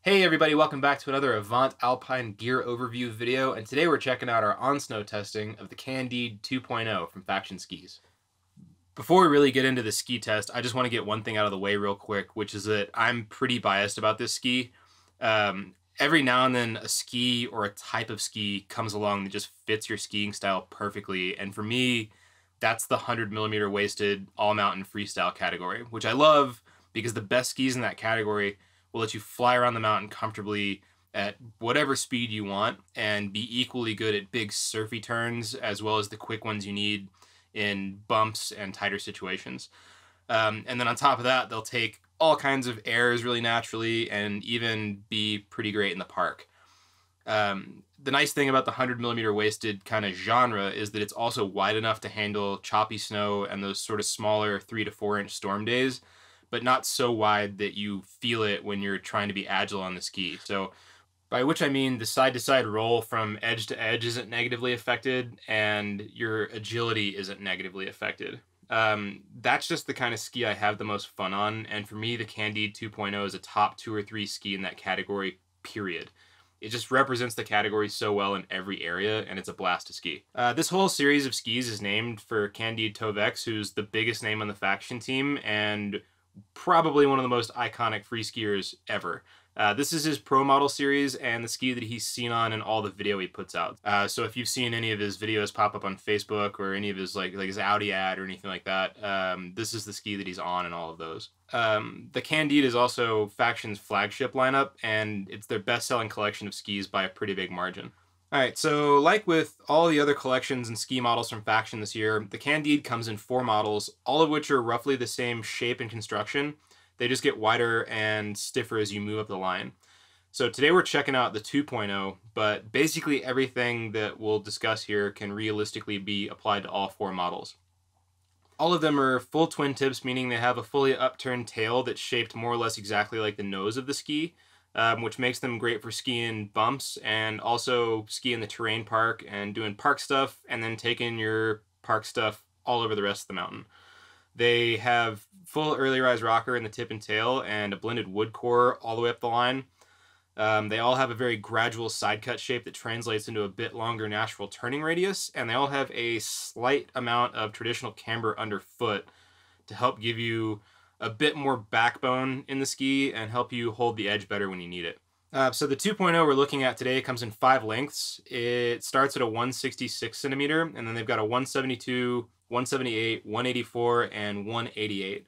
Hey everybody, welcome back to another Avant Alpine gear overview video, and today we're checking out our on-snow testing of the Candide 2.0 from Faction Skis. Before we really get into the ski test, I just want to get one thing out of the way real quick, which is that I'm pretty biased about this ski. Every now and then a ski or a type of ski comes along that just fits your skiing style perfectly, and for me, that's the 100mm waisted all-mountain freestyle category, which I love because the best skis in that category will let you fly around the mountain comfortably at whatever speed you want and be equally good at big surfy turns as well as the quick ones you need in bumps and tighter situations. And then on top of that, they'll take all kinds of airs really naturally and even be pretty great in the park. The nice thing about the 100mm waisted kind of genre is that it's also wide enough to handle choppy snow and those sort of smaller 3 to 4 inch storm days, but not so wide that you feel it when you're trying to be agile on the ski. So by which I mean the side-to-side roll from edge to edge isn't negatively affected and your agility isn't negatively affected. That's just the kind of ski I have the most fun on, and for me the Candide 2.0 is a top 2 or 3 ski in that category, period. It just represents the category so well in every area, and it's a blast to ski. This whole series of skis is named for Candide Tovex, who's the biggest name on the Faction team, and probably one of the most iconic free skiers ever. This is his Pro Model series and the ski that he's seen on in all the video he puts out. So if you've seen any of his videos pop up on Facebook or any of his like his Audi ad or anything like that, this is the ski that he's on in all of those. The Candide is also Faction's flagship lineup, and it's their best-selling collection of skis by a pretty big margin. Alright, so like with all the other collections and ski models from Faction this year, the Candide comes in 4 models, all of which are roughly the same shape and construction. They just get wider and stiffer as you move up the line. So today we're checking out the 2.0, but basically everything that we'll discuss here can realistically be applied to all 4 models. All of them are full twin tips, meaning they have a fully upturned tail that's shaped more or less exactly like the nose of the ski. Which makes them great for skiing bumps and also skiing the terrain park and doing park stuff and then taking your park stuff all over the rest of the mountain. They have full early rise rocker in the tip and tail and a blended wood core all the way up the line. They all have a very gradual side cut shape that translates into a bit longer natural turning radius, and they all have a slight amount of traditional camber underfoot to help give you a bit more backbone in the ski and help you hold the edge better when you need it. So the 2.0 we're looking at today comes in 5 lengths. It starts at a 166 centimeter, and then they've got a 172, 178, 184, and 188.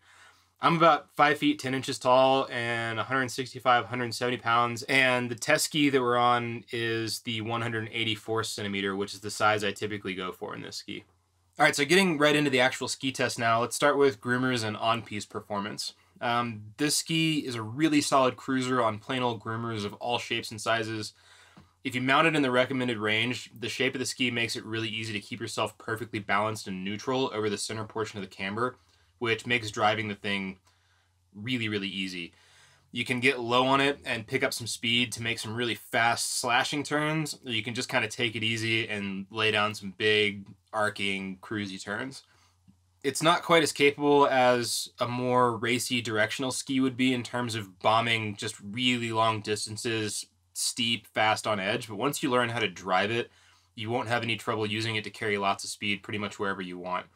I'm about 5 feet 10 inches tall and 165, 170 pounds, and the test ski that we're on is the 184 centimeter, which is the size I typically go for in this ski. All right, so getting right into the actual ski test now, let's start with groomers and on-piste performance. This ski is a really solid cruiser on plain old groomers of all shapes and sizes. If you mount it in the recommended range, the shape of the ski makes it really easy to keep yourself perfectly balanced and neutral over the center portion of the camber, which makes driving the thing really, really easy. You can get low on it and pick up some speed to make some really fast slashing turns, or you can just kind of take it easy and lay down some big, arcing, cruisy turns. It's not quite as capable as a more racy directional ski would be in terms of bombing just really long distances, steep, fast on edge, but once you learn how to drive it, you won't have any trouble using it to carry lots of speed pretty much wherever you want.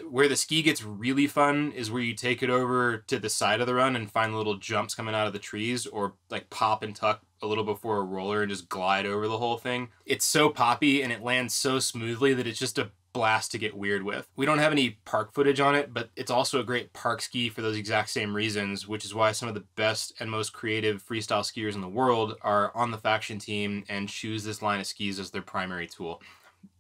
Where the ski gets really fun is where you take it over to the side of the run and find little jumps coming out of the trees, or like pop and tuck a little before a roller and just glide over the whole thing. It's so poppy and it lands so smoothly that it's just a blast to get weird with. We don't have any park footage on it, but it's also a great park ski for those exact same reasons, which is why some of the best and most creative freestyle skiers in the world are on the Faction team and choose this line of skis as their primary tool.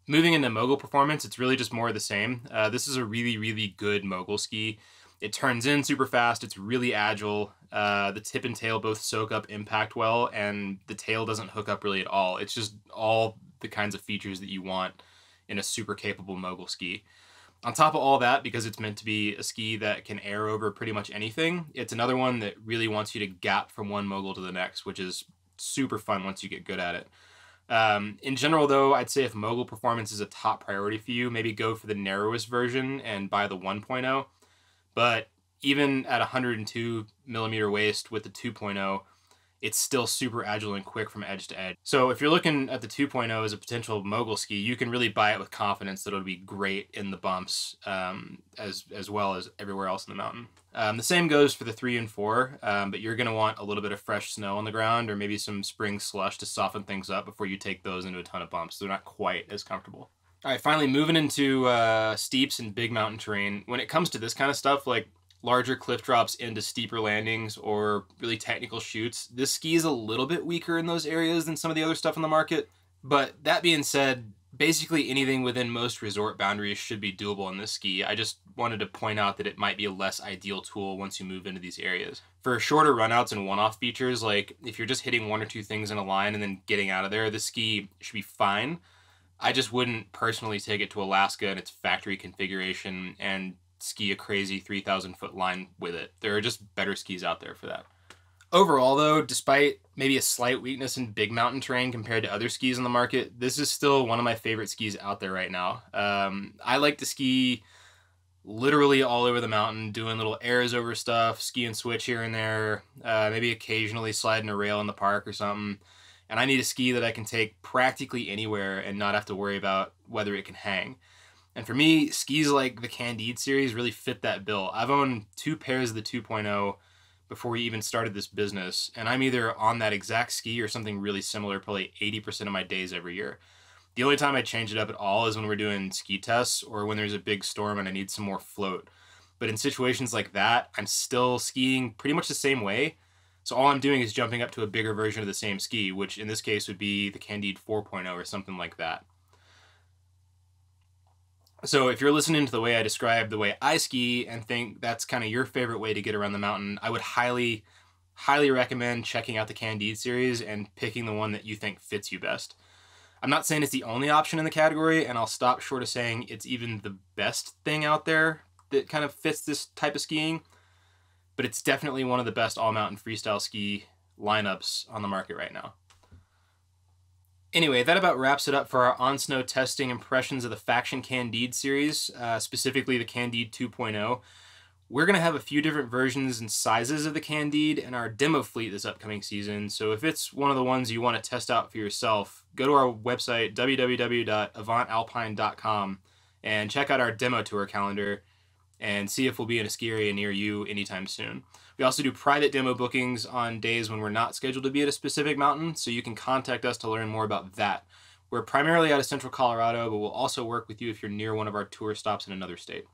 Moving into Mogul performance, it's really just more of the same. This is a really, really good Mogul ski. It turns in super fast, it's really agile, the tip and tail both soak up impact well, and the tail doesn't hook up really at all. It's just all the kinds of features that you want in a super capable Mogul ski. On top of all that, because it's meant to be a ski that can air over pretty much anything, it's another one that really wants you to gap from one Mogul to the next, which is super fun once you get good at it. In general, though, I'd say if Mogul performance is a top priority for you, maybe go for the narrowest version and buy the 1.0. But even at 102mm waist with the 2.0, it's still super agile and quick from edge to edge. So if you're looking at the 2.0 as a potential mogul ski, you can really buy it with confidence that it'll be great in the bumps, as well as everywhere else in the mountain. The same goes for the 3 and 4, but you're going to want a little bit of fresh snow on the ground or maybe some spring slush to soften things up before you take those into a ton of bumps. So they're not quite as comfortable. All right, finally moving into steeps and big mountain terrain. When it comes to this kind of stuff, like larger cliff drops into steeper landings or really technical chutes, this ski is a little bit weaker in those areas than some of the other stuff on the market. But that being said, basically anything within most resort boundaries should be doable on this ski. I just wanted to point out that it might be a less ideal tool once you move into these areas. For shorter runouts and one-off features, like if you're just hitting 1 or 2 things in a line and then getting out of there, this ski should be fine. I just wouldn't personally take it to Alaska in its factory configuration and ski a crazy 3,000 foot line with it. There are just better skis out there for that. Overall though, despite maybe a slight weakness in big mountain terrain compared to other skis on the market, this is still one of my favorite skis out there right now. I like to ski literally all over the mountain, doing little airs over stuff, ski and switch here and there, maybe occasionally sliding a rail in the park or something. And I need a ski that I can take practically anywhere and not have to worry about whether it can hang. And for me, skis like the Candide series really fit that bill. I've owned 2 pairs of the 2.0 before we even started this business, and I'm either on that exact ski or something really similar probably 80% of my days every year. The only time I change it up at all is when we're doing ski tests or when there's a big storm and I need some more float. But in situations like that, I'm still skiing pretty much the same way. So all I'm doing is jumping up to a bigger version of the same ski, which in this case would be the Candide 4.0 or something like that. So if you're listening to the way I describe the way I ski and think that's kind of your favorite way to get around the mountain, I would highly, highly recommend checking out the Candide series and picking the one that you think fits you best. I'm not saying it's the only option in the category, and I'll stop short of saying it's even the best thing out there that kind of fits this type of skiing, but it's definitely one of the best all-mountain freestyle ski lineups on the market right now. Anyway, that about wraps it up for our on-snow testing impressions of the Faction Candide series, specifically the Candide 2.0. We're going to have a few different versions and sizes of the Candide in our demo fleet this upcoming season, so if it's one of the ones you want to test out for yourself, go to our website, www.avantalpine.com, and check out our demo tour calendar and see if we'll be in a ski area near you anytime soon. We also do private demo bookings on days when we're not scheduled to be at a specific mountain, so you can contact us to learn more about that. We're primarily out of Central Colorado, but we'll also work with you if you're near one of our tour stops in another state.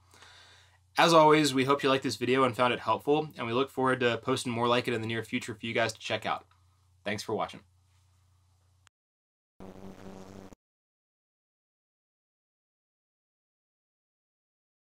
As always, we hope you liked this video and found it helpful, and we look forward to posting more like it in the near future for you guys to check out. Thanks for watching.